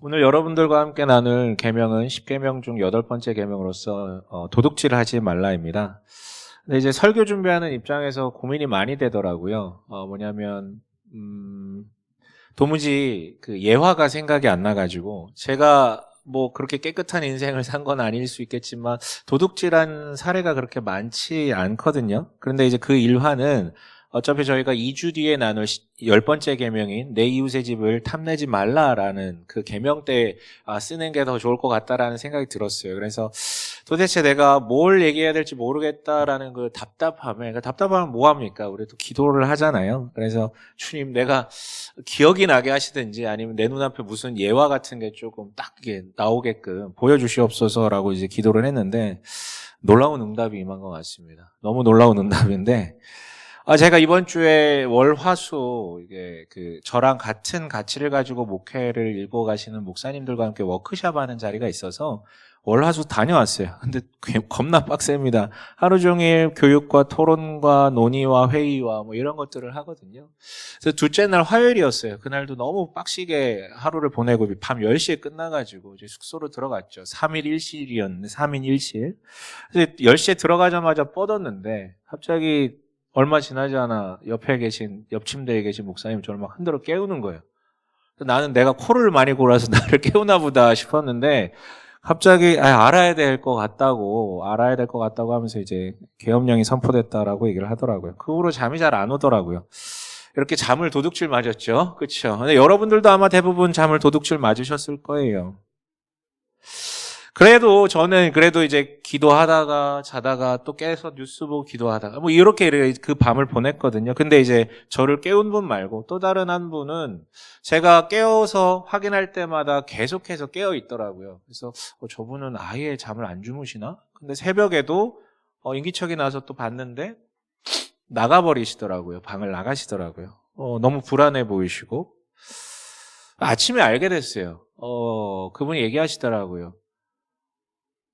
오늘 여러분들과 함께 나눌 계명은 10계명 중 8번째 계명으로서 도둑질을 하지 말라입니다. 근데 이제 설교 준비하는 입장에서 고민이 많이 되더라고요. 뭐냐면 도무지 그 예화가 생각이 안 나가지고 제가 뭐 그렇게 깨끗한 인생을 산 건 아닐 수 있겠지만 도둑질한 사례가 그렇게 많지 않거든요. 그런데 이제 그 일화는 어차피 저희가 2주 뒤에 나눌 10번째 계명인 내 이웃의 집을 탐내지 말라라는 그 계명 때 쓰는 게 더 좋을 것 같다라는 생각이 들었어요. 그래서 도대체 내가 뭘 얘기해야 될지 모르겠다라는 그 답답함에, 그 답답하면 뭐합니까? 우리 또 기도를 하잖아요. 그래서 주님, 내가 기억이 나게 하시든지 아니면 내 눈앞에 무슨 예화 같은 게 조금 딱 이게 나오게끔 보여주시옵소서라고 이제 기도를 했는데 놀라운 응답이 임한 것 같습니다. 너무 놀라운 응답인데 제가 이번 주에 월화수 이게 저랑 같은 가치를 가지고 목회를 읽고 가시는 목사님들과 함께 워크숍 하는 자리가 있어서 월화수 다녀왔어요. 근데 겁나 빡셉니다. 하루 종일 교육과 토론과 논의와 회의와 뭐 이런 것들을 하거든요. 그래서 둘째 날 화요일이었어요. 그날도 너무 빡시게 하루를 보내고 밤 10시에 끝나가지고 이제 숙소로 들어갔죠. 3일 1실이었는데 3인 1실. 그래서 10시에 들어가자마자 뻗었는데 갑자기 얼마 지나지 않아 옆 침대에 계신 목사님이 저를 막 흔들어 깨우는 거예요. 나는 내가 코를 많이 골아서 나를 깨우나 보다 싶었는데 갑자기 알아야 될 것 같다고 하면서 이제 계엄령이 선포됐다라고 얘기를 하더라고요. 그 후로 잠이 잘 안 오더라고요. 이렇게 잠을 도둑질 맞았죠. 그렇죠. 근데 여러분들도 아마 대부분 잠을 도둑질 맞으셨을 거예요. 그래도 저는 이제 기도하다가 자다가 또 깨서 뉴스 보고 기도하다가 뭐 이렇게 그 밤을 보냈거든요. 근데 이제 저를 깨운 분 말고 또 다른 한 분은 제가 깨워서 확인할 때마다 계속해서 깨어 있더라고요. 그래서 저분은 아예 잠을 안 주무시나? 근데 새벽에도 인기척이 나서 또 봤는데 나가버리시더라고요. 방을 나가시더라고요. 너무 불안해 보이시고 아침에 알게 됐어요. 그분이 얘기하시더라고요.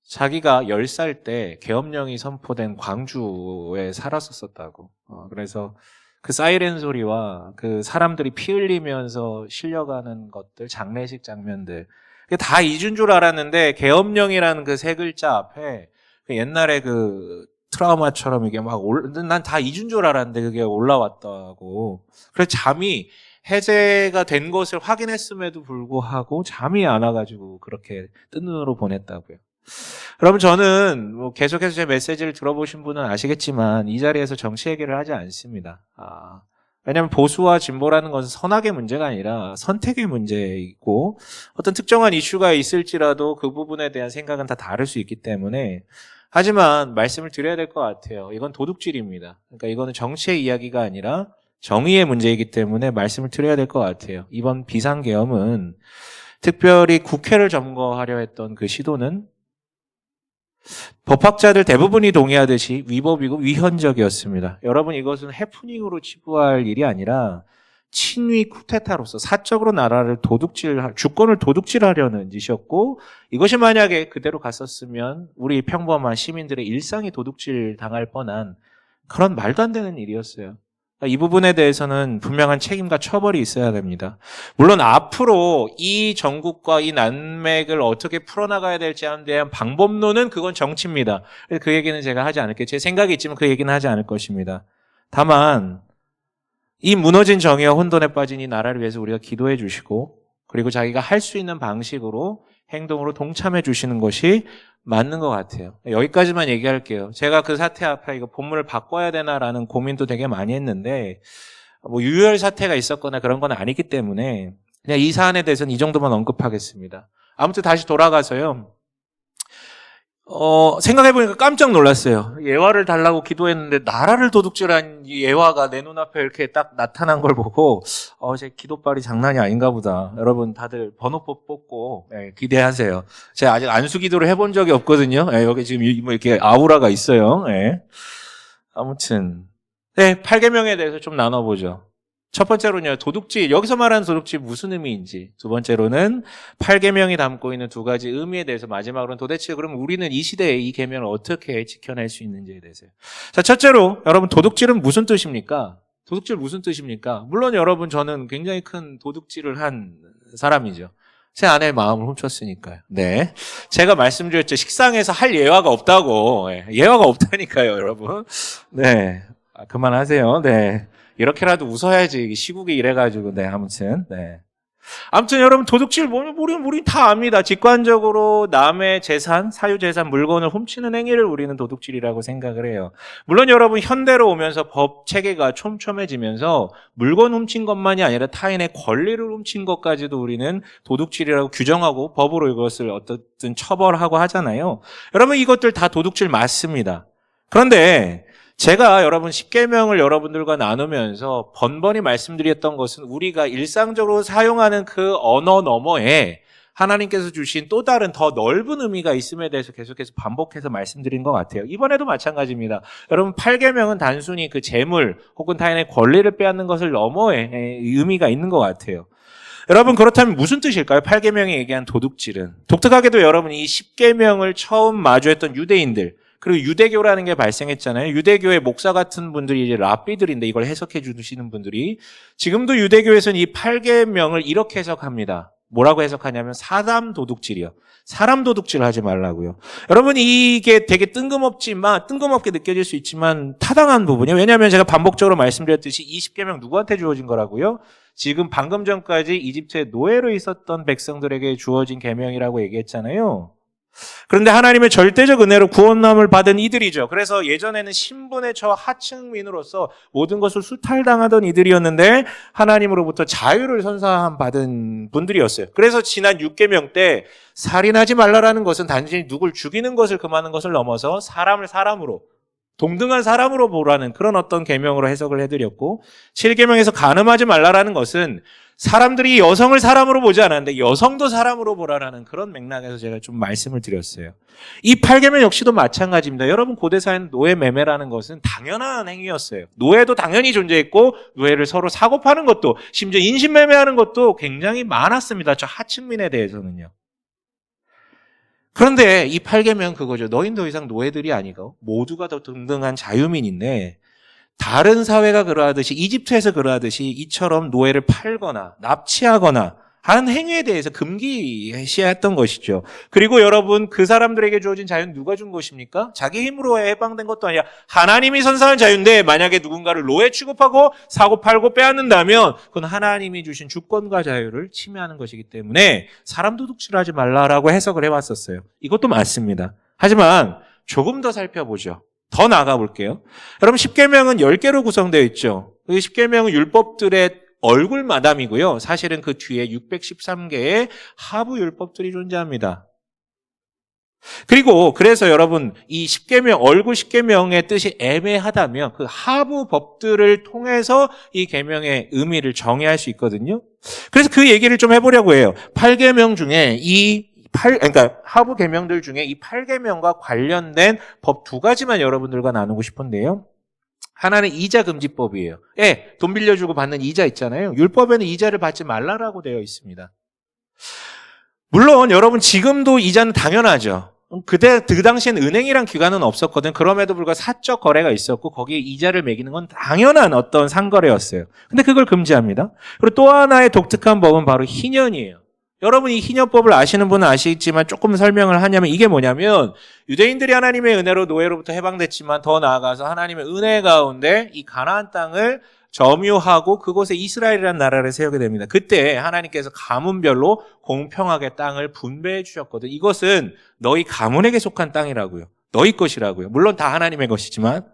자기가 10살 때 계엄령이 선포된 광주에 살았었다고. 그래서 그 사이렌 소리와 그 사람들이 피 흘리면서 실려가는 것들, 장례식 장면들. 그게 다 잊은 줄 알았는데 계엄령이라는 그 세 글자 앞에 옛날에 그 트라우마처럼 이게 난 다 잊은 줄 알았는데 그게 올라왔다고. 그래서 잠이 해제가 된 것을 확인했음에도 불구하고 잠이 안 와가지고 그렇게 뜬 눈으로 보냈다고요. 그러면 저는 뭐 계속해서 제 메시지를 들어보신 분은 아시겠지만 이 자리에서 정치 얘기를 하지 않습니다. 왜냐하면 보수와 진보라는 것은 선악의 문제가 아니라 선택의 문제이고 어떤 특정한 이슈가 있을지라도 그 부분에 대한 생각은 다 다를 수 있기 때문에 하지만 말씀을 드려야 될 것 같아요. 이건 도둑질입니다. 그러니까 이거는 정치의 이야기가 아니라 정의의 문제이기 때문에 말씀을 드려야 될 것 같아요. 이번 비상계엄은 특별히 국회를 점거하려 했던 그 시도는 법학자들 대부분이 동의하듯이 위법이고 위헌적이었습니다. 여러분 이것은 해프닝으로 치부할 일이 아니라 친위 쿠데타로서 사적으로 나라를 주권을 도둑질하려는 짓이었고 이것이 만약에 그대로 갔었으면 우리 평범한 시민들의 일상이 도둑질 당할 뻔한 그런 말도 안 되는 일이었어요. 이 부분에 대해서는 분명한 책임과 처벌이 있어야 됩니다. 물론 앞으로 이 전국과 이 난맥을 어떻게 풀어나가야 될지에 대한 방법론은 그건 정치입니다. 그 얘기는 제가 하지 않을게요. 제 생각이 있지만 그 얘기는 하지 않을 것입니다. 다만 이 무너진 정의와 혼돈에 빠진 이 나라를 위해서 우리가 기도해 주시고 그리고 자기가 할 수 있는 방식으로 행동으로 동참해 주시는 것이 맞는 것 같아요. 여기까지만 얘기할게요. 제가 그 사태 앞에 이거 본문을 바꿔야 되나라는 고민도 되게 많이 했는데 뭐 유혈 사태가 있었거나 그런 건 아니기 때문에 그냥 이 사안에 대해서는 이 정도만 언급하겠습니다. 아무튼 다시 돌아가서요. 생각해보니까 깜짝 놀랐어요. 예화를 달라고 기도했는데 나라를 도둑질한 이 예화가 내 눈앞에 이렇게 딱 나타난 걸 보고 제 기도빨이 장난이 아닌가 보다. 여러분 다들 번호표 뽑고 기대하세요. 제가 아직 안수 기도를 해본 적이 없거든요. 여기 지금 뭐 이렇게 아우라가 있어요. 아무튼 8계명에 대해서 좀 나눠보죠. 첫 번째로는요, 도둑질. 여기서 말하는 도둑질 무슨 의미인지. 두 번째로는 8계명이 담고 있는 두 가지 의미에 대해서 마지막으로는 도대체 그럼 우리는 이 시대에 이 계명을 어떻게 지켜낼 수 있는지에 대해서요. 자, 첫째로 여러분 도둑질은 무슨 뜻입니까? 도둑질 무슨 뜻입니까? 물론 여러분 저는 굉장히 큰 도둑질을 한 사람이죠. 제 아내의 마음을 훔쳤으니까요. 네. 제가 말씀드렸죠. 식상에서 할 예화가 없다고. 예화가 없다니까요, 여러분. 네. 그만하세요. 네. 이렇게라도 웃어야지. 시국이 이래가지고. 네, 아무튼. 네. 아무튼 여러분 도둑질 우리 다 압니다. 직관적으로 남의 재산, 사유재산, 물건을 훔치는 행위를 우리는 도둑질이라고 생각을 해요. 물론 여러분 현대로 오면서 법 체계가 촘촘해지면서 물건 훔친 것만이 아니라 타인의 권리를 훔친 것까지도 우리는 도둑질이라고 규정하고 법으로 이것을 어떻든 처벌하고 하잖아요. 여러분 이것들 다 도둑질 맞습니다. 그런데 제가 여러분 십계명을 여러분들과 나누면서 번번이 말씀드렸던 것은 우리가 일상적으로 사용하는 그 언어 너머에 하나님께서 주신 또 다른 더 넓은 의미가 있음에 대해서 계속해서 반복해서 말씀드린 것 같아요. 이번에도 마찬가지입니다. 여러분 8계명은 단순히 그 재물 혹은 타인의 권리를 빼앗는 것을 너머에 의미가 있는 것 같아요. 여러분 그렇다면 무슨 뜻일까요? 8계명이 얘기한 도둑질은. 독특하게도 여러분 이 10계명을 처음 마주했던 유대인들 그리고 유대교라는 게 발생했잖아요. 유대교의 목사 같은 분들이 이제 랍비들인데 이걸 해석해 주시는 분들이 지금도 유대교에서는 이 8계명을 이렇게 해석합니다. 뭐라고 해석하냐면 사람 도둑질이요. 사람 도둑질 하지 말라고요. 여러분 이게 되게 뜬금없게 느껴질 수 있지만 타당한 부분이에요. 왜냐하면 제가 반복적으로 말씀드렸듯이 이 10계명 누구한테 주어진 거라고요? 지금 방금 전까지 이집트의 노예로 있었던 백성들에게 주어진 계명이라고 얘기했잖아요. 그런데 하나님의 절대적 은혜로 구원함을 받은 이들이죠. 그래서 예전에는 신분의 저 하층민으로서 모든 것을 수탈당하던 이들이었는데 하나님으로부터 자유를 선사받은 분들이었어요. 그래서 지난 6계명 때 살인하지 말라라는 것은 단순히 누굴 죽이는 것을 금하는 것을 넘어서 사람을 사람으로 동등한 사람으로 보라는 그런 어떤 계명으로 해석을 해드렸고 7계명에서 간음하지 말라라는 것은 사람들이 여성을 사람으로 보지 않았는데 여성도 사람으로 보라라는 그런 맥락에서 제가 좀 말씀을 드렸어요. 이 8계명 역시도 마찬가지입니다. 여러분 고대사에는 노예 매매라는 것은 당연한 행위였어요. 노예도 당연히 존재했고 노예를 서로 사고 파는 것도 심지어 인신 매매하는 것도 굉장히 많았습니다. 저 하층민에 대해서는요. 그런데 이 8계명 그거죠. 너희는 더 이상 노예들이 아니고 모두가 더 등등한 자유민인데 다른 사회가 그러하듯이 이집트에서 그러하듯이 이처럼 노예를 팔거나 납치하거나 하는 행위에 대해서 금기시했던 것이죠. 그리고 여러분 그 사람들에게 주어진 자유는 누가 준 것입니까? 자기 힘으로 해방된 것도 아니라 하나님이 선사한 자유인데 만약에 누군가를 노예 취급하고 사고 팔고 빼앗는다면 그건 하나님이 주신 주권과 자유를 침해하는 것이기 때문에 사람 도둑질하지 말라라고 해석을 해왔었어요. 이것도 맞습니다. 하지만 조금 더 살펴보죠. 더 나아가 볼게요. 여러분 10계명은 10개로 구성되어 있죠. 이 10계명은 율법들의 얼굴 마담이고요. 사실은 그 뒤에 613개의 하부 율법들이 존재합니다. 그래서 여러분 이 10계명 얼굴 10계명의 뜻이 애매하다면 그 하부 법들을 통해서 이 계명의 의미를 정의할 수 있거든요. 그래서 그 얘기를 좀 해보려고 해요. 8계명 중에 그러니까 하부 계명들 중에 이 8계명과 관련된 법 두 가지만 여러분들과 나누고 싶은데요. 하나는 이자 금지법이에요. 돈 빌려주고 받는 이자 있잖아요. 율법에는 이자를 받지 말라라고 되어 있습니다. 물론 여러분 지금도 이자는 당연하죠. 그 당시엔 은행이란 기관은 없었거든. 그럼에도 불구하고 사적 거래가 있었고 거기에 이자를 매기는 건 당연한 어떤 상거래였어요. 근데 그걸 금지합니다. 그리고 또 하나의 독특한 법은 바로 희년이에요. 여러분 이 희년법을 아시는 분은 아시겠지만 조금 설명을 하냐면 이게 뭐냐면 유대인들이 하나님의 은혜로 노예로부터 해방됐지만 더 나아가서 하나님의 은혜 가운데 이 가나안 땅을 점유하고 그곳에 이스라엘이라는 나라를 세우게 됩니다. 그때 하나님께서 가문별로 공평하게 땅을 분배해 주셨거든. 이것은 너희 가문에게 속한 땅이라고요. 너희 것이라고요. 물론 다 하나님의 것이지만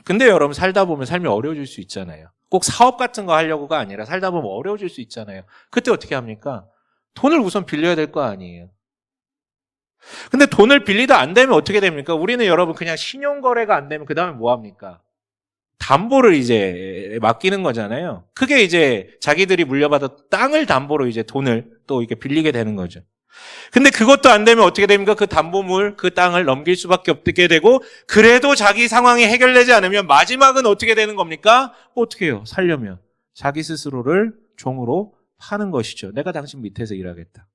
근데 여러분 살다 보면 삶이 어려워질 수 있잖아요. 꼭 사업 같은 거 하려고가 아니라 살다 보면 어려워질 수 있잖아요. 그때 어떻게 합니까? 돈을 우선 빌려야 될 거 아니에요. 근데 돈을 빌리다 안 되면 어떻게 됩니까? 우리는 여러분 그냥 신용거래가 안 되면 그 다음에 뭐 합니까? 담보를 이제 맡기는 거잖아요. 그게 이제 자기들이 물려받았던 땅을 담보로 이제 돈을 또 이렇게 빌리게 되는 거죠. 근데 그것도 안 되면 어떻게 됩니까? 그 담보물, 그 땅을 넘길 수밖에 없게 되고 그래도 자기 상황이 해결되지 않으면 마지막은 어떻게 되는 겁니까? 어떻게 해요? 살려면 자기 스스로를 종으로 파는 것이죠. 내가 당신 밑에서 일하겠다.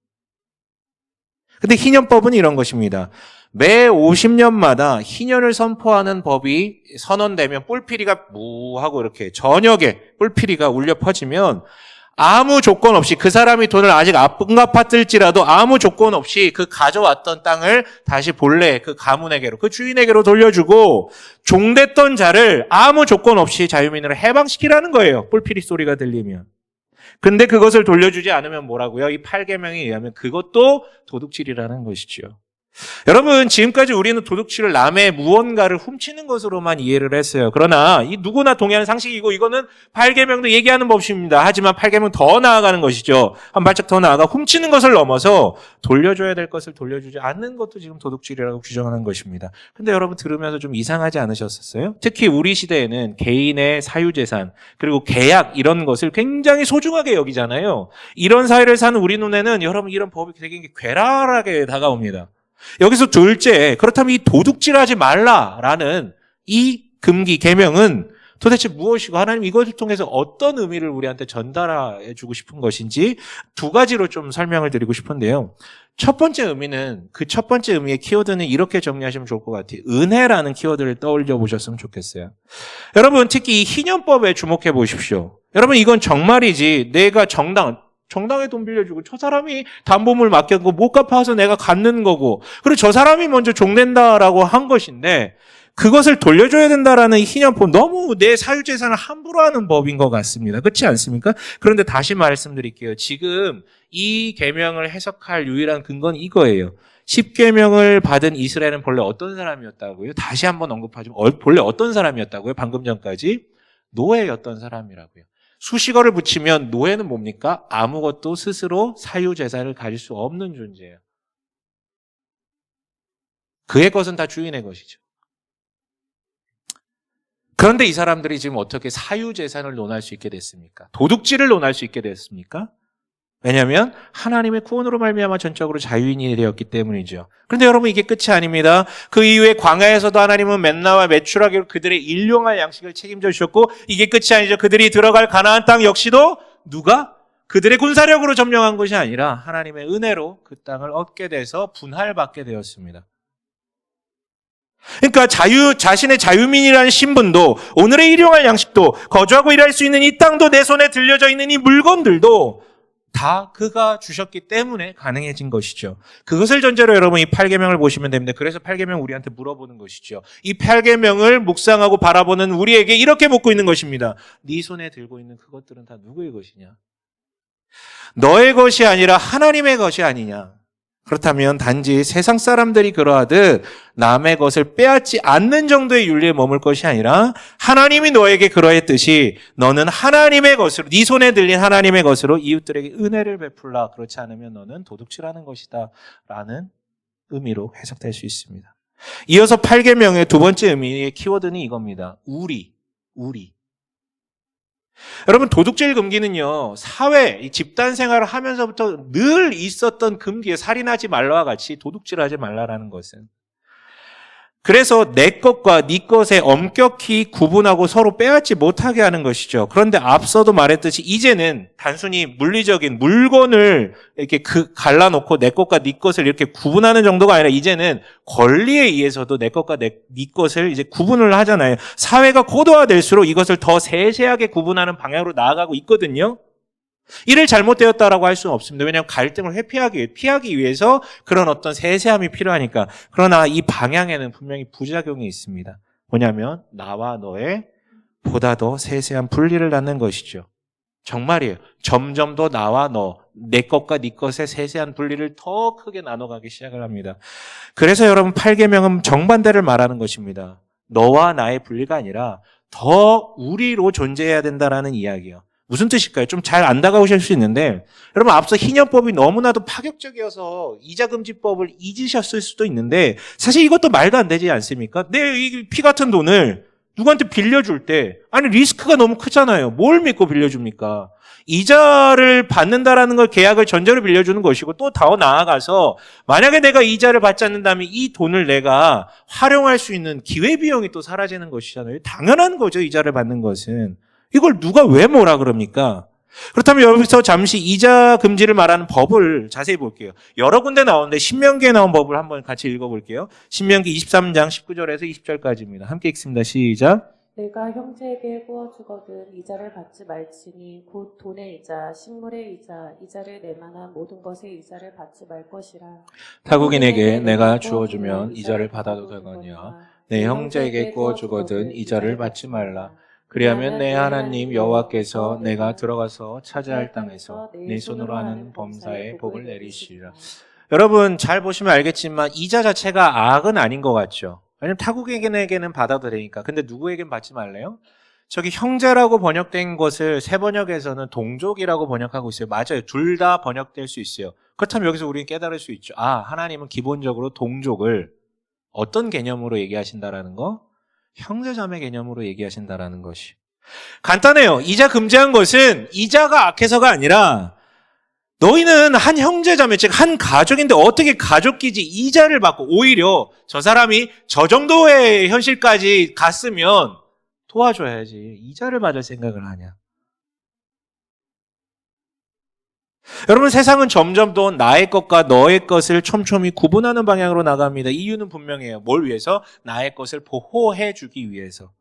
근데 희년법은 이런 것입니다. 매 50년마다 희년을 선포하는 법이 선언되면 뿔피리가 무하고 이렇게 저녁에 뿔피리가 울려 퍼지면 아무 조건 없이 그 사람이 돈을 아직 안 갚았을지라도 아무 조건 없이 그 가져왔던 땅을 다시 본래 그 가문에게로 그 주인에게로 돌려주고 종됐던 자를 아무 조건 없이 자유민으로 해방시키라는 거예요. 뿔피리 소리가 들리면. 근데 그것을 돌려주지 않으면 뭐라고요? 이 8계명에 의하면 그것도 도둑질이라는 것이죠. 여러분, 지금까지 우리는 도둑질을 남의 무언가를 훔치는 것으로만 이해를 했어요. 그러나 이 누구나 동의하는 상식이고 이거는 8계명도 얘기하는 법입니다. 하지만 8계명 더 나아가는 것이죠. 한 발짝 더 나아가 훔치는 것을 넘어서 돌려줘야 될 것을 돌려주지 않는 것도 지금 도둑질이라고 규정하는 것입니다. 근데 여러분 들으면서 좀 이상하지 않으셨었어요? 특히 우리 시대에는 개인의 사유재산 그리고 계약 이런 것을 굉장히 소중하게 여기잖아요. 이런 사회를 사는 우리 눈에는 여러분 이런 법이 되게 괴랄하게 다가옵니다. 여기서 둘째, 그렇다면 이 도둑질하지 말라라는 이 금기, 계명은 도대체 무엇이고 하나님 이것을 통해서 어떤 의미를 우리한테 전달해 주고 싶은 것인지 두 가지로 좀 설명을 드리고 싶은데요. 첫 번째 의미는 그 첫 번째 의미의 키워드는 이렇게 정리하시면 좋을 것 같아요. 은혜라는 키워드를 떠올려 보셨으면 좋겠어요. 여러분 특히 이 희년법에 주목해 보십시오. 여러분 이건 정말이지 내가 정당에 돈 빌려주고 저 사람이 담보물 맡겼고 못 갚아서 내가 갚는 거고 그리고 저 사람이 먼저 종된다라고 한 것인데 그것을 돌려줘야 된다라는 이 희년법 너무 내 사유재산을 함부로 하는 법인 것 같습니다. 그렇지 않습니까? 그런데 다시 말씀드릴게요. 지금 이 계명을 해석할 유일한 근거는 이거예요. 10계명을 받은 이스라엘은 본래 어떤 사람이었다고요? 다시 한번 언급하지만 본래 어떤 사람이었다고요? 방금 전까지 노예였던 사람이라고요. 수식어를 붙이면 노예는 뭡니까? 아무것도 스스로 사유재산을 가질 수 없는 존재예요. 그의 것은 다 주인의 것이죠. 그런데 이 사람들이 지금 어떻게 사유재산을 논할 수 있게 됐습니까? 도둑질을 논할 수 있게 됐습니까? 왜냐하면 하나님의 구원으로 말미암아 전적으로 자유인이 되었기 때문이죠. 그런데 여러분 이게 끝이 아닙니다. 그 이후에 광야에서도 하나님은 맨나와 메추라기로 그들의 일용할 양식을 책임져 주셨고 이게 끝이 아니죠. 그들이 들어갈 가나안 땅 역시도 누가? 그들의 군사력으로 점령한 것이 아니라 하나님의 은혜로 그 땅을 얻게 돼서 분할받게 되었습니다. 그러니까 자신의 자유민이라는 신분도 오늘의 일용할 양식도 거주하고 일할 수 있는 이 땅도 내 손에 들려져 있는 이 물건들도 다 그가 주셨기 때문에 가능해진 것이죠. 그것을 전제로 여러분 이 8계명을 보시면 됩니다. 그래서 8계명 우리한테 물어보는 것이죠. 이 8계명을 묵상하고 바라보는 우리에게 이렇게 묻고 있는 것입니다. 네 손에 들고 있는 그것들은 다 누구의 것이냐? 너의 것이 아니라 하나님의 것이 아니냐? 그렇다면 단지 세상 사람들이 그러하듯 남의 것을 빼앗지 않는 정도의 윤리에 머물 것이 아니라 하나님이 너에게 그러했듯이 너는 하나님의 것으로 네 손에 들린 하나님의 것으로 이웃들에게 은혜를 베풀라. 그렇지 않으면 너는 도둑질하는 것이다 라는 의미로 해석될 수 있습니다. 이어서 8계명의 두 번째 의미의 키워드는 이겁니다. 우리. 여러분 도둑질 금기는요 사회 집단 생활을 하면서부터 늘 있었던 금기에 살인하지 말라와 같이 도둑질하지 말라라는 것은 그래서 내 것과 네 것에 엄격히 구분하고 서로 빼앗지 못하게 하는 것이죠. 그런데 앞서도 말했듯이 이제는 단순히 물리적인 물건을 이렇게 갈라놓고 내 것과 네 것을 이렇게 구분하는 정도가 아니라 이제는 권리에 의해서도 내 것과 네 것을 이제 구분을 하잖아요. 사회가 고도화될수록 이것을 더 세세하게 구분하는 방향으로 나아가고 있거든요. 이를 잘못되었다라고 할 수는 없습니다. 왜냐하면 갈등을 피하기 위해서 그런 어떤 세세함이 필요하니까. 그러나 이 방향에는 분명히 부작용이 있습니다. 뭐냐면 나와 너의 보다 더 세세한 분리를 낳는 것이죠. 정말이에요. 점점 더 나와 내 것과 네 것의 세세한 분리를 더 크게 나눠가기 시작을 합니다. 그래서 여러분 8계명은 정반대를 말하는 것입니다. 너와 나의 분리가 아니라 더 우리로 존재해야 된다라는 이야기예요. 무슨 뜻일까요? 좀 잘 안 다가오실 수 있는데 여러분 앞서 희년법이 너무나도 파격적이어서 이자금지법을 잊으셨을 수도 있는데 사실 이것도 말도 안 되지 않습니까? 내 이 피 같은 돈을 누구한테 빌려줄 때 아니 리스크가 너무 크잖아요. 뭘 믿고 빌려줍니까? 이자를 받는다라는 걸 계약을 전제로 빌려주는 것이고 또 더 나아가서 만약에 내가 이자를 받지 않는다면 이 돈을 내가 활용할 수 있는 기회비용이 또 사라지는 것이잖아요. 당연한 거죠. 이자를 받는 것은. 이걸 누가 왜 뭐라 그럽니까? 그렇다면 여기서 잠시 이자 금지를 말하는 법을 자세히 볼게요. 여러 군데 나오는데 신명기에 나온 법을 한번 같이 읽어볼게요. 신명기 23장 19절에서 20절까지입니다. 함께 읽습니다. 시작. 내가 형제에게 구워주거든 이자를 받지 말지니 곧 돈의 이자, 식물의 이자, 이자를 내만한 모든 것의 이자를 받지 말 것이라. 타국인에게 내가 구워주면 주어주면 이자를 받아도 되거니와 내 형제에게 구워주거든 이자를 받지 말라. 그리하면 내 하나님 여호와께서 내가 들어가서 차지할 땅에서 내 손으로 하는 범사에 복을 내리시리라. 여러분 잘 보시면 알겠지만 이자 자체가 악은 아닌 것 같죠. 왜냐면 타국인에게는 받아도 되니까. 근데 누구에겐 받지 말래요? 저기 형제라고 번역된 것을 새 번역에서는 동족이라고 번역하고 있어요. 맞아요. 둘 다 번역될 수 있어요. 그렇다면 여기서 우리는 깨달을 수 있죠. 아, 하나님은 기본적으로 동족을 어떤 개념으로 얘기하신다라는 거? 형제자매 개념으로 얘기하신다라는 것이. 간단해요. 이자 금지한 것은 이자가 악해서가 아니라 너희는 한 형제자매, 즉 한 가족인데 어떻게 가족끼리 이자를 받고 오히려 저 사람이 저 정도의 현실까지 갔으면 도와줘야지. 이자를 받을 생각을 하냐. 여러분 세상은 점점 더 나의 것과 너의 것을 촘촘히 구분하는 방향으로 나갑니다. 이유는 분명해요. 뭘 위해서? 나의 것을 보호해 주기 위해서.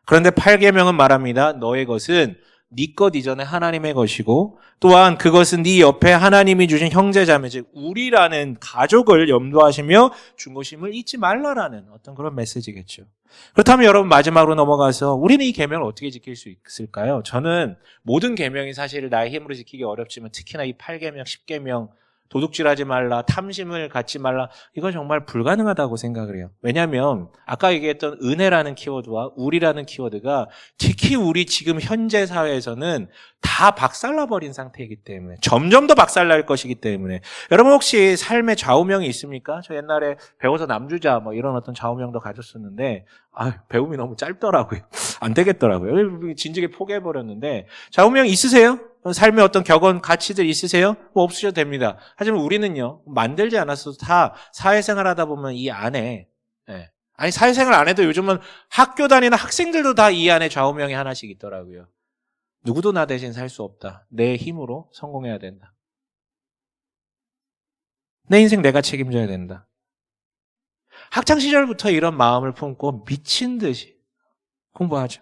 그런데 8계명은 말합니다. 너의 것은 네 것 이전에 하나님의 것이고 또한 그것은 네 옆에 하나님이 주신 형제자매 즉 우리라는 가족을 염두하시며 중고심을 잊지 말라라는 어떤 그런 메시지겠죠. 그렇다면 여러분 마지막으로 넘어가서 우리는 이 계명을 어떻게 지킬 수 있을까요? 저는 모든 계명이 사실 나의 힘으로 지키기 어렵지만 특히나 이 8계명, 10계명 도둑질하지 말라, 탐심을 갖지 말라. 이건 정말 불가능하다고 생각을 해요. 왜냐하면 아까 얘기했던 은혜라는 키워드와 우리라는 키워드가 특히 우리 지금 현재 사회에서는 다 박살나버린 상태이기 때문에 점점 더 박살날 것이기 때문에 여러분 혹시 삶의 좌우명이 있습니까? 저 옛날에 배워서 남주자 뭐 이런 어떤 좌우명도 가졌었는데 배움이 너무 짧더라고요. 안 되겠더라고요. 진즉에 포기해버렸는데 좌우명 있으세요? 삶의 어떤 격언, 가치들 있으세요? 뭐 없으셔도 됩니다. 하지만 우리는요, 만들지 않았어도 다 사회생활 하다 보면 이 안에, 아니, 사회생활 안 해도 요즘은 학교 다니는 학생들도 다 이 안에 좌우명이 하나씩 있더라고요. 누구도 나 대신 살 수 없다. 내 힘으로 성공해야 된다. 내 인생 내가 책임져야 된다. 학창시절부터 이런 마음을 품고 미친 듯이 공부하죠.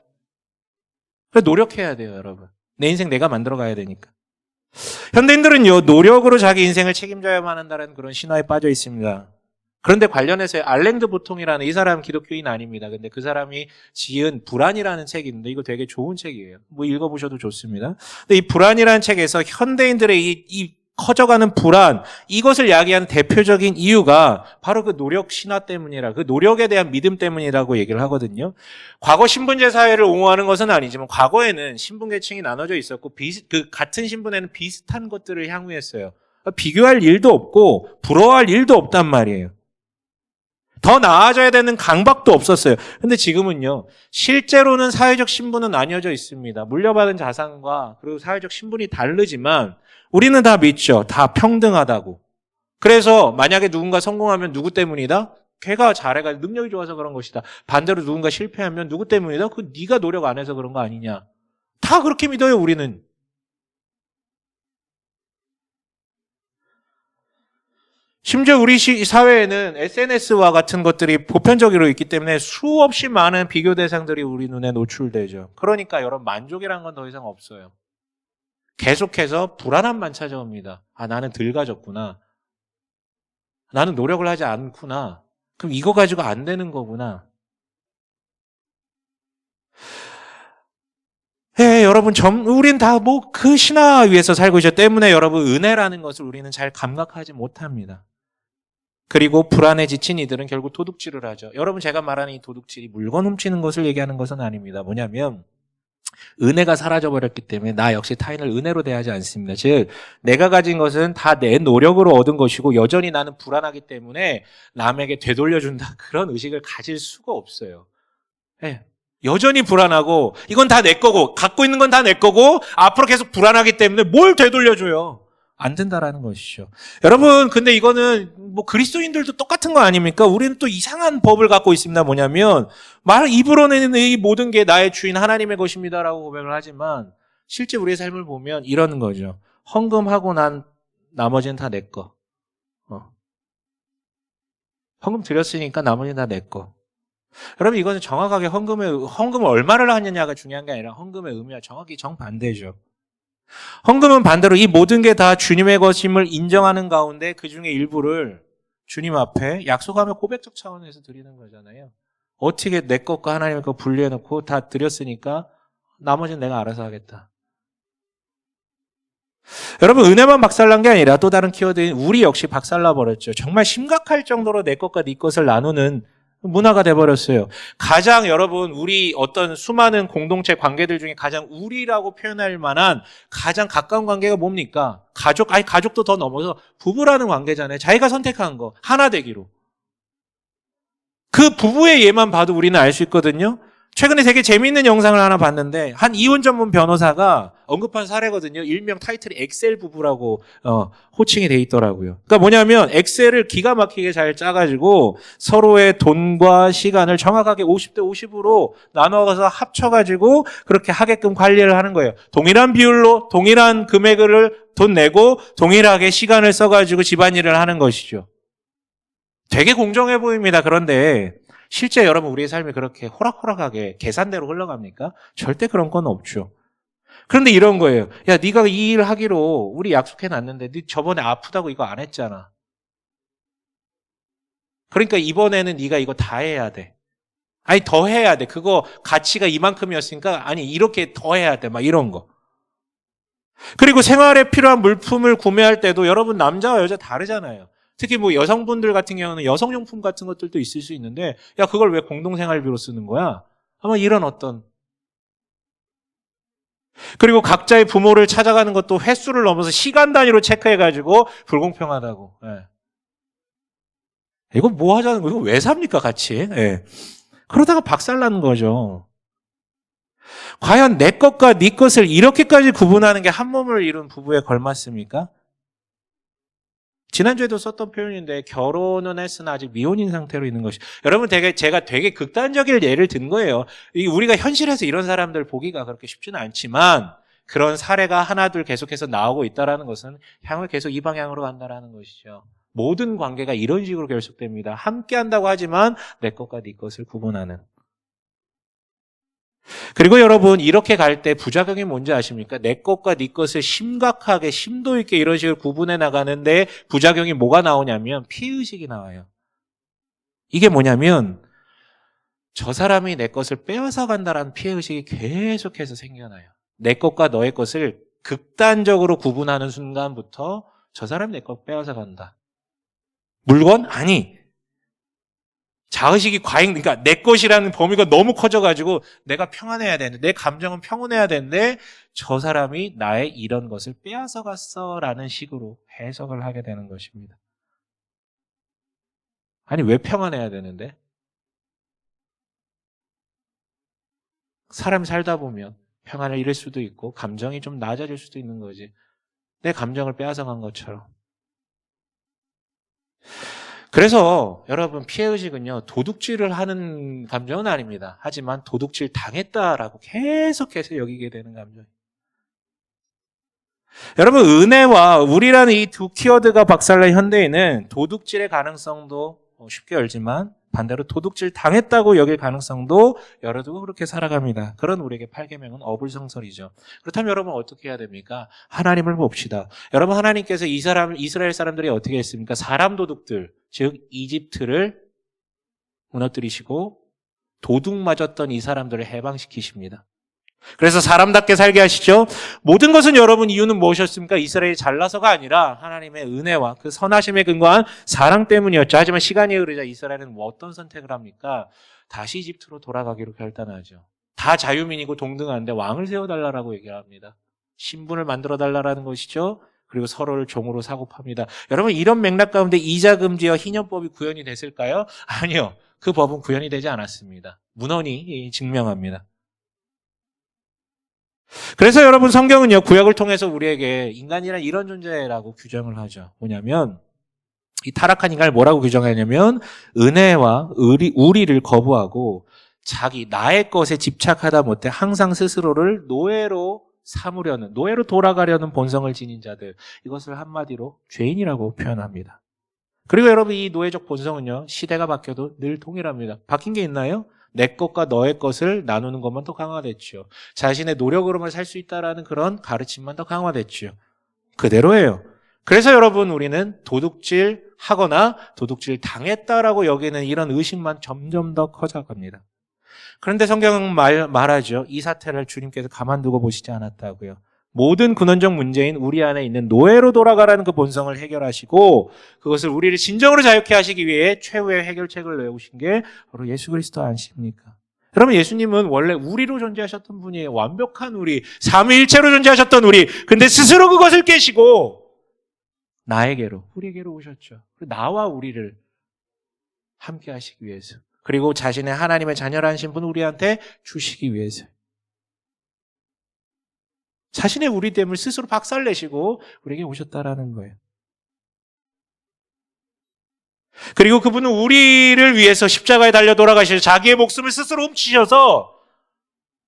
그래, 노력해야 돼요, 여러분. 내 인생 내가 만들어 가야 되니까. 현대인들은요, 노력으로 자기 인생을 책임져야만 한다는 그런 신화에 빠져 있습니다. 그런데 관련해서 알랭드 보통이라는 이 사람 기독교인 아닙니다. 근데 그 사람이 지은 불안이라는 책이 있는데 이거 되게 좋은 책이에요. 뭐 읽어보셔도 좋습니다. 근데 이 불안이라는 책에서 현대인들의 이 커져가는 불안, 이것을 야기하는 대표적인 이유가 바로 그 노력 신화 때문이라, 그 노력에 대한 믿음 때문이라고 얘기를 하거든요. 과거 신분제 사회를 옹호하는 것은 아니지만 과거에는 신분 계층이 나눠져 있었고 그 같은 신분에는 비슷한 것들을 향유했어요. 비교할 일도 없고 부러워할 일도 없단 말이에요. 더 나아져야 되는 강박도 없었어요. 근데 지금은요, 실제로는 사회적 신분은 나뉘어져 있습니다. 물려받은 자산과 그리고 사회적 신분이 다르지만 우리는 다 믿죠. 다 평등하다고. 그래서 만약에 누군가 성공하면 누구 때문이다? 걔가 잘해가지고 능력이 좋아서 그런 것이다. 반대로 누군가 실패하면 누구 때문이다? 그 네가 노력 안 해서 그런 거 아니냐. 다 그렇게 믿어요, 우리는. 심지어 우리 사회에는 SNS와 같은 것들이 보편적으로 있기 때문에 수없이 많은 비교 대상들이 우리 눈에 노출되죠. 그러니까 여러분 만족이란 건 더 이상 없어요. 계속해서 불안함만 찾아옵니다. 나는 덜 가졌구나. 나는 노력을 하지 않구나. 그럼 이거 가지고 안 되는 거구나. 여러분, 우린 다 뭐 그 신화 위에서 살고 있기 때문에 여러분, 은혜라는 것을 우리는 잘 감각하지 못합니다. 그리고 불안에 지친 이들은 결국 도둑질을 하죠. 여러분, 제가 말하는 이 도둑질이 물건 훔치는 것을 얘기하는 것은 아닙니다. 뭐냐면, 은혜가 사라져버렸기 때문에 나 역시 타인을 은혜로 대하지 않습니다. 즉 내가 가진 것은 다 내 노력으로 얻은 것이고 여전히 나는 불안하기 때문에 남에게 되돌려준다 그런 의식을 가질 수가 없어요. 네. 여전히 불안하고 이건 다 내 거고 갖고 있는 건 다 내 거고 앞으로 계속 불안하기 때문에 뭘 되돌려줘요. 안 된다라는 것이죠. 여러분 근데 이거는 뭐 그리스도인들도 똑같은 거 아닙니까? 우리는 또 이상한 법을 갖고 있습니다. 뭐냐면 입으로는 이 모든 게 나의 주인 하나님의 것입니다라고 고백을 하지만 실제 우리의 삶을 보면 이러는 거죠. 헌금하고 난 나머지는 다 내 거. 헌금 드렸으니까 나머지는 다 내 거. 여러분 이거는 정확하게 헌금을 얼마를 하느냐가 중요한 게 아니라 헌금의 의미와 정확히 정반대죠. 헌금은 반대로 이 모든 게 다 주님의 것임을 인정하는 가운데 그 중에 일부를 주님 앞에 약속하며 고백적 차원에서 드리는 거잖아요. 어떻게 내 것과 하나님의 것 분리해놓고 다 드렸으니까 나머지는 내가 알아서 하겠다. 여러분 은혜만 박살난 게 아니라 또 다른 키워드인 우리 역시 박살나버렸죠. 정말 심각할 정도로 내 것과 네 것을 나누는 문화가 돼버렸어요. 가장 여러분 우리 어떤 수많은 공동체 관계들 중에 가장 우리라고 표현할 만한 가장 가까운 관계가 뭡니까? 가족도 더 넘어서 부부라는 관계잖아요. 자기가 선택한 거 하나 되기로. 그 부부의 예만 봐도 우리는 알 수 있거든요. 최근에 되게 재미있는 영상을 하나 봤는데 한 이혼 전문 변호사가 언급한 사례거든요. 일명 타이틀이 엑셀 부부라고 호칭이 돼 있더라고요. 그러니까 뭐냐면 엑셀을 기가 막히게 잘 짜가지고 서로의 돈과 시간을 정확하게 50대 50으로 나눠서 합쳐가지고 그렇게 하게끔 관리를 하는 거예요. 동일한 비율로 동일한 금액을 돈 내고 동일하게 시간을 써가지고 집안일을 하는 것이죠. 되게 공정해 보입니다. 그런데 실제 여러분 우리의 삶이 그렇게 호락호락하게 계산대로 흘러갑니까? 절대 그런 건 없죠. 그런데 이런 거예요. 야, 네가 이 일 하기로 우리 약속해놨는데 네 저번에 아프다고 이거 안 했잖아. 그러니까 이번에는 네가 이거 다 해야 돼. 아니 더 해야 돼. 그거 가치가 이만큼이었으니까 아니 이렇게 더 해야 돼. 막 이런 거. 그리고 생활에 필요한 물품을 구매할 때도 여러분 남자와 여자 다르잖아요. 특히 뭐 여성분들 같은 경우는 여성용품 같은 것들도 있을 수 있는데 야 그걸 왜 공동생활비로 쓰는 거야? 아마 이런 어떤 그리고 각자의 부모를 찾아가는 것도 횟수를 넘어서 시간 단위로 체크해가지고 불공평하다고. 예. 이거 뭐 하자는 거예요? 이거 왜 삽니까 같이? 예. 그러다가 박살나는 거죠. 과연 내 것과 네 것을 이렇게까지 구분하는 게 한 몸을 이룬 부부에 걸맞습니까? 지난주에도 썼던 표현인데 결혼은 했으나 아직 미혼인 상태로 있는 것이 여러분 제가 되게 극단적인 예를 든 거예요. 우리가 현실에서 이런 사람들 보기가 그렇게 쉽지는 않지만 그런 사례가 하나둘 계속해서 나오고 있다는 것은 향후 계속 이 방향으로 간다는 것이죠. 모든 관계가 이런 식으로 결속됩니다. 함께 한다고 하지만 내 것과 네 것을 구분하는. 그리고 여러분 이렇게 갈 때 부작용이 뭔지 아십니까? 내 것과 네 것을 심각하게 심도 있게 이런 식으로 구분해 나가는데 부작용이 뭐가 나오냐면 피해의식이 나와요. 이게 뭐냐면 저 사람이 내 것을 빼앗아 간다라는 피해의식이 계속해서 생겨나요. 내 것과 너의 것을 극단적으로 구분하는 순간부터 저 사람이 내 것 빼앗아 간다. 물건? 아니. 자의식이 그러니까 내 것이라는 범위가 너무 커져가지고 내가 평안해야 되는데, 내 감정은 평온해야 되는데, 저 사람이 나의 이런 것을 빼앗아 갔어 라는 식으로 해석을 하게 되는 것입니다. 아니, 왜 평안해야 되는데? 사람이 살다 보면 평안을 잃을 수도 있고, 감정이 좀 낮아질 수도 있는 거지. 내 감정을 빼앗아 간 것처럼. 그래서 여러분 피해의식은요 도둑질을 하는 감정은 아닙니다. 하지만 도둑질 당했다라고 계속해서 여기게 되는 감정이에요. 여러분 은혜와 우리라는 이 두 키워드가 박살난 현대인은 도둑질의 가능성도 쉽게 열지만 반대로 도둑질 당했다고 여길 가능성도 열어두고 그렇게 살아갑니다. 그런 우리에게 8계명은 어불성설이죠. 그렇다면 여러분 어떻게 해야 됩니까? 하나님을 봅시다. 여러분 하나님께서 이스라엘 사람들이 어떻게 했습니까? 사람 도둑들, 즉 이집트를 무너뜨리시고 도둑 맞았던 이 사람들을 해방시키십니다. 그래서 사람답게 살게 하시죠. 모든 것은 여러분 이유는 무엇이었습니까? 이스라엘이 잘나서가 아니라 하나님의 은혜와 그 선하심에 근거한 사랑 때문이었죠. 하지만 시간이 흐르자 이스라엘은 어떤 선택을 합니까? 다시 이집트로 돌아가기로 결단하죠. 다 자유민이고 동등한데 왕을 세워달라고 얘기를 합니다. 신분을 만들어달라는 것이죠. 그리고 서로를 종으로 사고팝니다. 여러분 이런 맥락 가운데 이자금지와 희년법이 구현이 됐을까요? 아니요. 그 법은 구현이 되지 않았습니다. 문헌이 증명합니다. 그래서 여러분 성경은요 구약을 통해서 우리에게 인간이란 이런 존재라고 규정을 하죠. 뭐냐면 이 타락한 인간을 뭐라고 규정하냐면 은혜와 우리를 거부하고 나의 것에 집착하다 못해 항상 스스로를 노예로 돌아가려는 본성을 지닌 자들, 이것을 한마디로 죄인이라고 표현합니다. 그리고 여러분 이 노예적 본성은요. 시대가 바뀌어도 늘 동일합니다. 바뀐 게 있나요? 내 것과 너의 것을 나누는 것만 더 강화됐죠. 자신의 노력으로만 살 수 있다라는 그런 가르침만 더 강화됐죠. 그대로예요. 그래서 여러분 우리는 도둑질 하거나 도둑질 당했다라고 여기는 이런 의식만 점점 더 커져갑니다. 그런데 성경은 말하죠. 이 사태를 주님께서 가만두고 보시지 않았다고요. 모든 근원적 문제인 우리 안에 있는 노예로 돌아가라는 그 본성을 해결하시고 그것을 우리를 진정으로 자유케 하시기 위해 최후의 해결책을 내오신 게 바로 예수 그리스도 아니십니까? 여러분 예수님은 원래 우리로 존재하셨던 분이에요. 완벽한 우리, 삼위일체로 존재하셨던 우리. 근데 스스로 그것을 깨시고 나에게로, 우리에게로 오셨죠. 나와 우리를 함께 하시기 위해서. 그리고 자신의 하나님의 자녀라는 신분 우리한테 주시기 위해서. 자신의 우리됨을 스스로 박살내시고 우리에게 오셨다라는 거예요. 그리고 그분은 우리를 위해서 십자가에 달려 돌아가셔서 자기의 목숨을 스스로 훔치셔서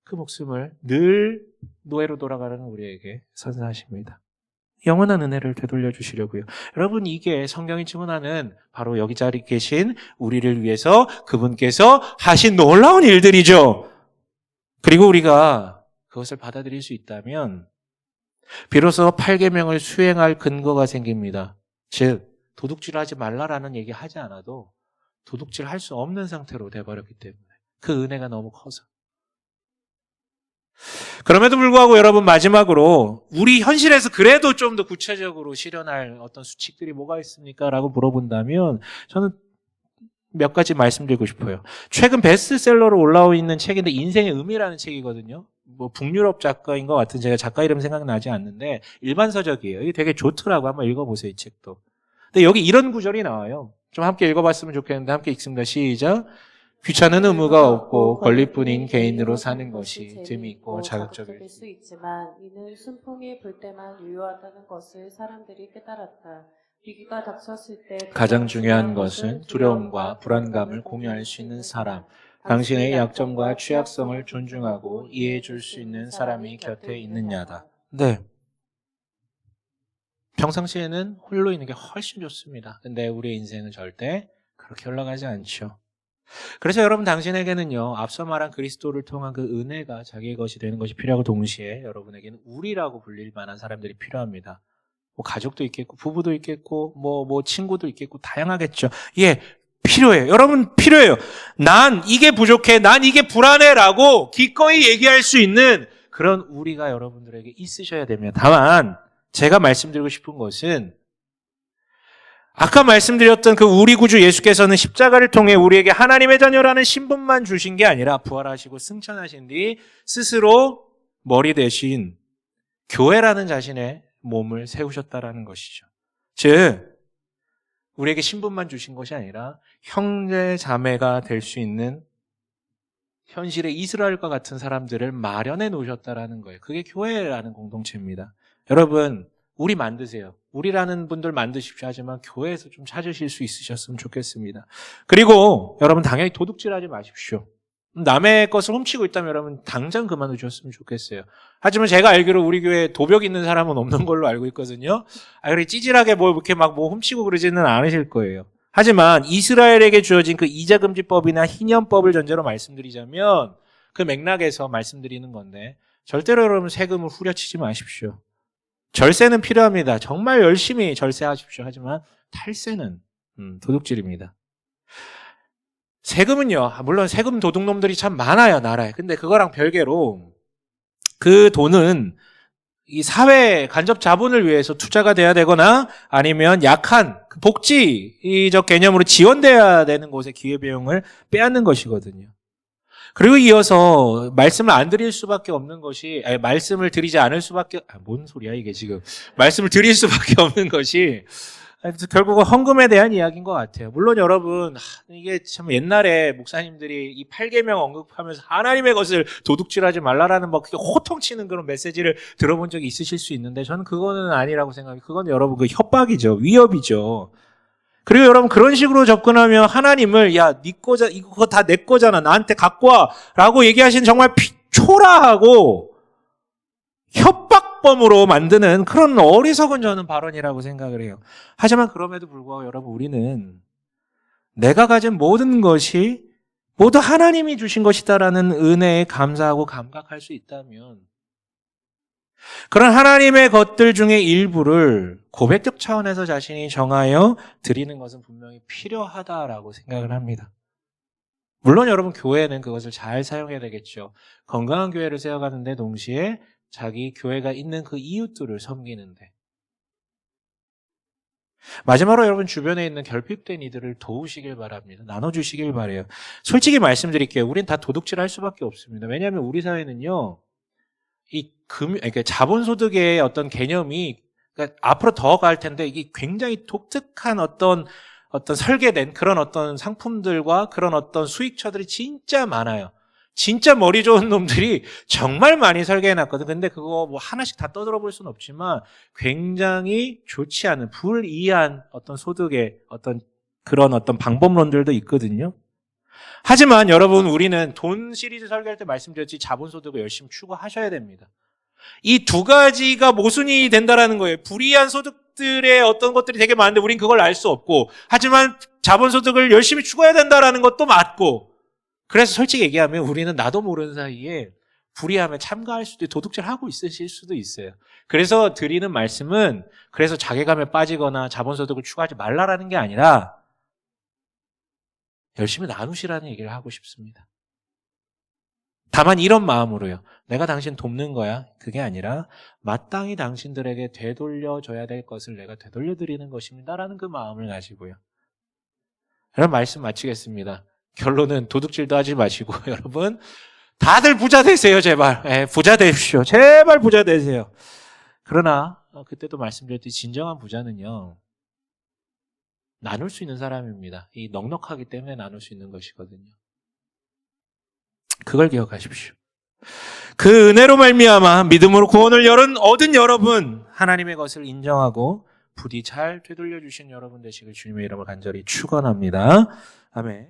그 목숨을 늘 노예로 돌아가는 우리에게 선사하십니다. 영원한 은혜를 되돌려 주시려고요. 여러분 이게 성경이 증언하는 바로 여기 자리에 계신 우리를 위해서 그분께서 하신 놀라운 일들이죠. 그리고 우리가 그것을 받아들일 수 있다면 비로소 8계명을 수행할 근거가 생깁니다. 즉 도둑질하지 말라라는 얘기 하지 않아도 도둑질할 수 없는 상태로 돼버렸기 때문에 그 은혜가 너무 커서. 그럼에도 불구하고 여러분 마지막으로 우리 현실에서 그래도 좀 더 구체적으로 실현할 어떤 수칙들이 뭐가 있습니까? 라고 물어본다면 저는 몇 가지 말씀드리고 싶어요. 최근 베스트셀러로 올라오고 있는 책인데 인생의 의미라는 책이거든요. 뭐 북유럽 작가인 것 같은 제가 작가 이름 생각나지 않는데 일반 서적이에요. 이게 되게 좋더라고. 한번 읽어보세요. 이 책도. 근데 여기 이런 구절이 나와요. 좀 함께 읽어봤으면 좋겠는데 함께 읽습니다. 시작. 귀찮은 의무가 없고 권리뿐인 개인으로 사는 것이 재미있고 자극적일 수 있지만 이는 순풍이 불 때만 유효하다는 것을 사람들이 깨달았다. 위기가 닥쳤을 때 가장 중요한 것은 두려움과 불안감을 공유할 수 있는 사람, 당신의 약점과 취약성을 존중하고 이해해 줄 수 있는 사람이 곁에 있느냐다. 네. 평상시에는 홀로 있는 게 훨씬 좋습니다. 근데 우리의 인생은 절대 그렇게 흘러가지 않죠. 그래서 여러분 당신에게는요. 앞서 말한 그리스도를 통한 그 은혜가 자기의 것이 되는 것이 필요하고 동시에 여러분에게는 우리라고 불릴 만한 사람들이 필요합니다. 뭐 가족도 있겠고 부부도 있겠고 뭐 친구도 있겠고 다양하겠죠. 예, 필요해요. 여러분 필요해요. 난 이게 부족해. 난 이게 불안해라고 기꺼이 얘기할 수 있는 그런 우리가 여러분들에게 있으셔야 됩니다. 다만 제가 말씀드리고 싶은 것은 아까 말씀드렸던 그 우리 구주 예수께서는 십자가를 통해 우리에게 하나님의 자녀라는 신분만 주신 게 아니라 부활하시고 승천하신 뒤 스스로 머리 대신 교회라는 자신의 몸을 세우셨다라는 것이죠. 즉 우리에게 신분만 주신 것이 아니라 형제 자매가 될 수 있는 현실의 이스라엘과 같은 사람들을 마련해 놓으셨다라는 거예요. 그게 교회라는 공동체입니다. 여러분 우리 만드세요. 우리라는 분들 만드십시오. 하지만 교회에서 좀 찾으실 수 있으셨으면 좋겠습니다. 그리고 여러분 당연히 도둑질하지 마십시오. 남의 것을 훔치고 있다면 여러분 당장 그만두셨으면 좋겠어요. 하지만 제가 알기로 우리 교회에 도벽 있는 사람은 없는 걸로 알고 있거든요. 그래 찌질하게 뭐 이렇게 막 뭐 훔치고 그러지는 않으실 거예요. 하지만 이스라엘에게 주어진 그 이자금지법이나 희년법을 전제로 말씀드리자면 그 맥락에서 말씀드리는 건데 절대로 여러분 세금을 후려치지 마십시오. 절세는 필요합니다. 정말 열심히 절세하십시오. 하지만 탈세는 도둑질입니다. 세금은요. 물론 세금 도둑놈들이 참 많아요. 나라에. 근데 그거랑 별개로 그 돈은 이 사회 간접 자본을 위해서 투자가 돼야 되거나 아니면 약한 복지적 개념으로 지원돼야 되는 곳에 기회비용을 빼앗는 것이거든요. 그리고 이어서 말씀을 안 드릴 수밖에 없는 것이 말씀을 드리지 않을 수밖에 뭔 소리야 이게 지금 말씀을 드릴 수밖에 없는 것이 결국은 헌금에 대한 이야기인 것 같아요. 물론 여러분 이게 참 옛날에 목사님들이 이 8계명 언급하면서 하나님의 것을 도둑질하지 말라라는 막 호통치는 그런 메시지를 들어본 적이 있으실 수 있는데 저는 그거는 아니라고 생각해요. 그건 여러분 그 협박이죠. 위협이죠. 그리고 여러분 그런 식으로 접근하면 하나님을 야, 네 거자 이거 다 내 거잖아. 나한테 갖고 와라고 얘기하신 정말 초라하고 협박 생각범으로 만드는 그런 어리석은 저는 발언이라고 생각을 해요. 하지만 그럼에도 불구하고 여러분, 우리는 내가 가진 모든 것이 모두 하나님이 주신 것이다라는 은혜에 감사하고 감각할 수 있다면, 그런 하나님의 것들 중에 일부를 고백적 차원에서 자신이 정하여 드리는 것은 분명히 필요하다라고 생각을 합니다. 물론 여러분, 교회는 그것을 잘 사용해야 되겠죠. 건강한 교회를 세워가는데 동시에 자기 교회가 있는 그 이웃들을 섬기는데, 마지막으로 여러분, 주변에 있는 결핍된 이들을 도우시길 바랍니다. 나눠주시길 바라요. 솔직히 말씀드릴게요. 우린 다 도둑질할 수밖에 없습니다. 왜냐하면 우리 사회는요, 그러니까 자본소득의 어떤 개념이, 그러니까 앞으로 더 갈 텐데, 이게 굉장히 독특한 어떤 설계된 그런 어떤 상품들과 그런 어떤 수익처들이 진짜 많아요. 진짜 머리 좋은 놈들이 정말 많이 설계해놨거든. 근데 그거 뭐 하나씩 다 떠들어 볼 수는 없지만 굉장히 좋지 않은, 불이한 어떤 소득의 어떤 그런 어떤 방법론들도 있거든요. 하지만 여러분, 우리는 돈 시리즈 설계할 때 말씀드렸지, 자본소득을 열심히 추구하셔야 됩니다. 이 두 가지가 모순이 된다라는 거예요. 불이한 소득들의 어떤 것들이 되게 많은데 우린 그걸 알 수 없고, 하지만 자본소득을 열심히 추구해야 된다라는 것도 맞고, 그래서 솔직히 얘기하면 우리는 나도 모르는 사이에 불이함에 참가할 수도 있고 도둑질하고 있으실 수도 있어요. 그래서 드리는 말씀은, 그래서 자괴감에 빠지거나 자본소득을 추구하지 말라라는 게 아니라 열심히 나누시라는 얘기를 하고 싶습니다. 다만 이런 마음으로요. 내가 당신 돕는 거야. 그게 아니라 마땅히 당신들에게 되돌려줘야 될 것을 내가 되돌려드리는 것입니다라는 그 마음을 가지고요. 여러분, 말씀 마치겠습니다. 결론은 도둑질도 하지 마시고 여러분, 다들 부자 되세요. 제발. 부자 되십시오. 제발 부자 되세요. 그러나 그때도 말씀드렸듯이 진정한 부자는요, 나눌 수 있는 사람입니다. 이 넉넉하기 때문에 나눌 수 있는 것이거든요. 그걸 기억하십시오. 그 은혜로 말미암아 믿음으로 구원을 얻은 여러분, 하나님의 것을 인정하고 부디 잘 되돌려 주신 여러분 되시길 주님의 이름으로 간절히 축원합니다. 아멘.